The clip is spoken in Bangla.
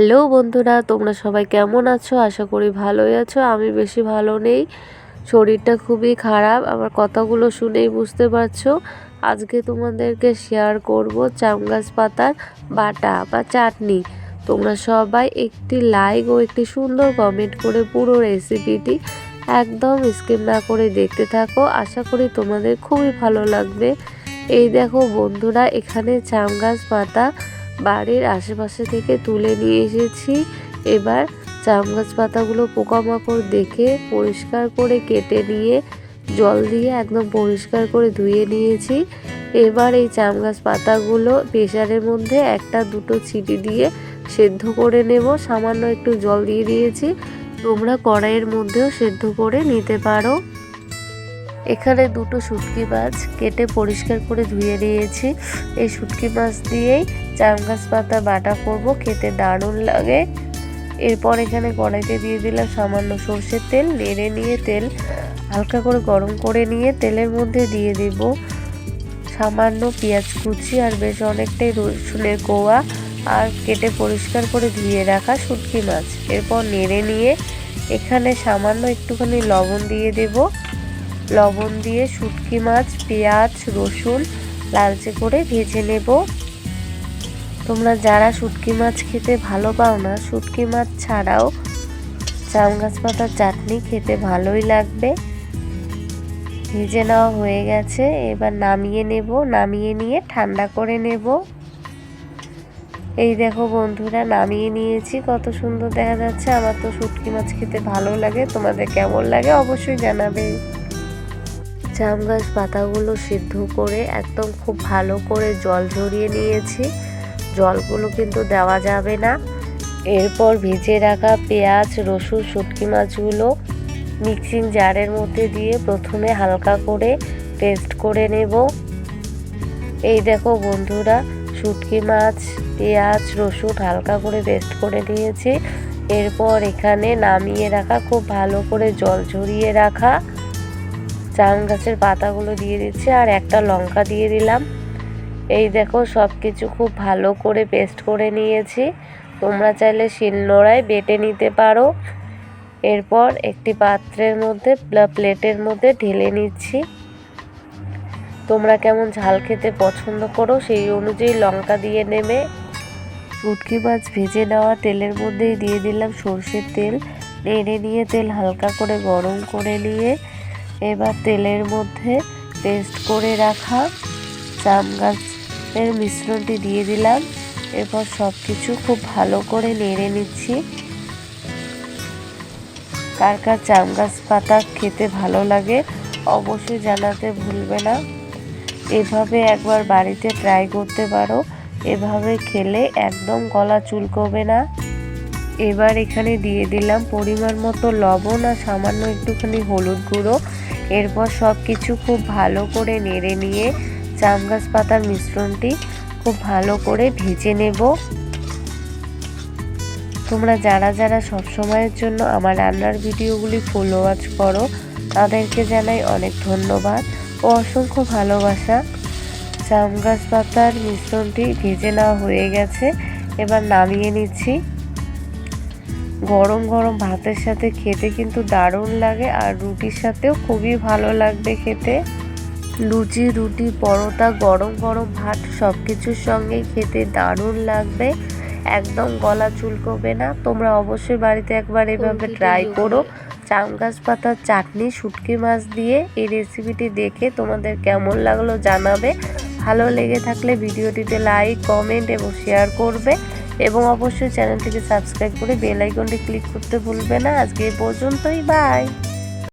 হ্যালো বন্ধুরা, তোমরা সবাই কেমন আছো? আশা করি ভালোই আছো। আমি বেশি ভালো নেই, শরীরটা খুবই খারাপ। আমার কথাগুলো শুনেই বুঝতে পারছো। আজকে তোমাদেরকে শেয়ার করব চাম গাছ পাতার বাটা বা চাটনি। তোমরা সবাই একটি লাইক ও একটি সুন্দর কমেন্ট করে পুরো রেসিপিটি একদম স্কিপ না করে দেখতে থাকো। আশা করি তোমাদের খুবই ভালো লাগবে। এই দেখো বন্ধুরা, এখানে চাম গাছ পাতা বাড়ির আশেপাশে থেকে তুলে নিয়ে এসেছি। এবার চাম গাছ পাতাগুলো পোকামাকড় দেখে পরিষ্কার করে কেটে নিয়ে জল দিয়ে একদম পরিষ্কার করে ধুয়ে নিয়েছি। এবার এই চাম গাছ পাতাগুলো প্রেসারের মধ্যে একটা দুটো সিটি দিয়ে সেদ্ধ করে নেব। সামান্য একটু জল দিয়ে দিয়েছি, তোমরা কড়াইয়ের মধ্যেও সেদ্ধ করে নিতে পারো। এখানে দুটো শুটকি মাছ কেটে পরিষ্কার করে ধুয়ে নিয়েছি। এই শুটকি মাছ দিয়েই চাম গাছ পাতা বাটা করব, খেতে দারুণ লাগে। এরপর এখানে কড়াইতে দিয়ে দিলাম সামান্য সর্ষের তেল। নেড়ে নিয়ে তেল হালকা করে গরম করে নিয়ে তেলের মধ্যে দিয়ে দেব সামান্য পেঁয়াজ কুচি আর বেশ অনেকটাই রসুনের কোয়া আর কেটে পরিষ্কার করে ধুয়ে রাখা শুটকি মাছ। এরপর নেড়ে নিয়ে এখানে সামান্য একটুখানি লবণ দিয়ে দেব। লবণ দিয়ে শুটকি মাছ, পেঁয়াজ, রসুন লালচে করে ভেজে নেব। তোমরা যারা শুটকি মাছ খেতে ভালো পাও না, শুটকি মাছ ছাড়াও চাম গাছ পাতার চাটনি খেতে ভালোই লাগবে। ভেজে নেওয়া হয়ে গেছে, এবার নামিয়ে নেব। নামিয়ে নিয়ে ঠান্ডা করে নেব। এই দেখো বন্ধুরা, নামিয়ে নিয়েছি। কত সুন্দর দেখা যাচ্ছে। আমার তো শুটকি মাছ খেতে ভালো লাগে। তোমাদের কেমন লাগে অবশ্যই জানাবে। চাম গাছ পাতাগুলো সিদ্ধ করে একদম খুব ভালো করে জল ঝরিয়ে নিয়েছি। জলগুলো কিন্তু দেওয়া যাবে না। এরপর ভেজে রাখা পেঁয়াজ, রসুন, শুটকি মাছগুলো মিক্সিং জারের মধ্যে দিয়ে প্রথমে হালকা করে পেস্ট করে নেব। এই দেখো বন্ধুরা, শুটকি মাছ, পেঁয়াজ, রসুন হালকা করে পেস্ট করে নিয়েছি। এরপর এখানে নামিয়ে রাখা খুব ভালো করে জল ঝরিয়ে রাখা চাম গাছের পাতাগুলো দিয়ে দিচ্ছি আর একটা লঙ্কা দিয়ে দিলাম। এই দেখো সব কিছু খুব ভালো করে পেস্ট করে নিয়েছি। তোমরা চাইলে শিলনোড়ায় বেটে নিতে পারো। এরপর একটি পাত্রের মধ্যে প্লেটের মধ্যে ঢেলে নিচ্ছি। তোমরা কেমন ঝাল খেতে পছন্দ করো সেই অনুযায়ী লঙ্কা দিয়ে নেবে। শুটকি মাছ ভেজে নেওয়া তেলের মধ্যেই দিয়ে দিলাম সর্ষের তেল। নেড়ে নিয়ে তেল হালকা করে গরম করে নিয়ে এবার তেলের মধ্যে পেস্ট করে রাখা চাম গাছের মিশ্রণটি দিয়ে দিলাম। এরপর সব কিছু খুব ভালো করে নেড়ে নিচ্ছি। কার কার চাম গাছ পাতা খেতে ভালো লাগে অবশ্যই জানাতে ভুলবে না। এভাবে একবার বাড়িতে ট্রাই করতে পারো। এভাবে খেলে একদম গলা চুলকবে না। এবার এখানে দিয়ে দিলাম পরিমাণ মতো লবণ আর সামান্য একটুখানি হলুদ গুঁড়ো। এরপর সব কিছু খুব ভালো করে নেড়ে নিয়ে চাম গাছ পাতার মিশ্রণটি খুব ভালো করে ভেজে নেব। তোমরা যারা যারা সবসময়ের জন্য আমার রান্নার ভিডিওগুলি ফলো ওয়াচ করো তাদেরকে জানাই অনেক ধন্যবাদ ও অসংখ্য ভালোবাসা। চাম গাছ পাতার মিশ্রণটি ভেজে নেওয়া হয়ে গেছে, এবার নামিয়ে নিচ্ছি। গরম গরম ভাতের সাথে খেতে কিন্তু দারুণ লাগে আর রুটির সাথেও খুবই ভালো লাগবে খেতে। লুচি, রুটি, পরোটা, গরম গরম ভাত সব কিছুর সঙ্গেই খেতে দারুণ লাগবে। একদম গলা চুলকবে না। তোমরা অবশ্যই বাড়িতে একবার এভাবে ট্রাই করো। চাম গাছ পাতার চাটনি শুটকি মাছ দিয়ে এই রেসিপিটি দেখে তোমাদের কেমন লাগলো জানাবে। ভালো লেগে থাকলে ভিডিওটিতে লাইক, কমেন্ট এবং শেয়ার করবে এবং অবশ্যই চ্যানেলটিকে সাবস্ক্রাইব করে বেল আইকনটি ক্লিক করতে ভুলবে না। আজকে এই পর্যন্তই, বাই।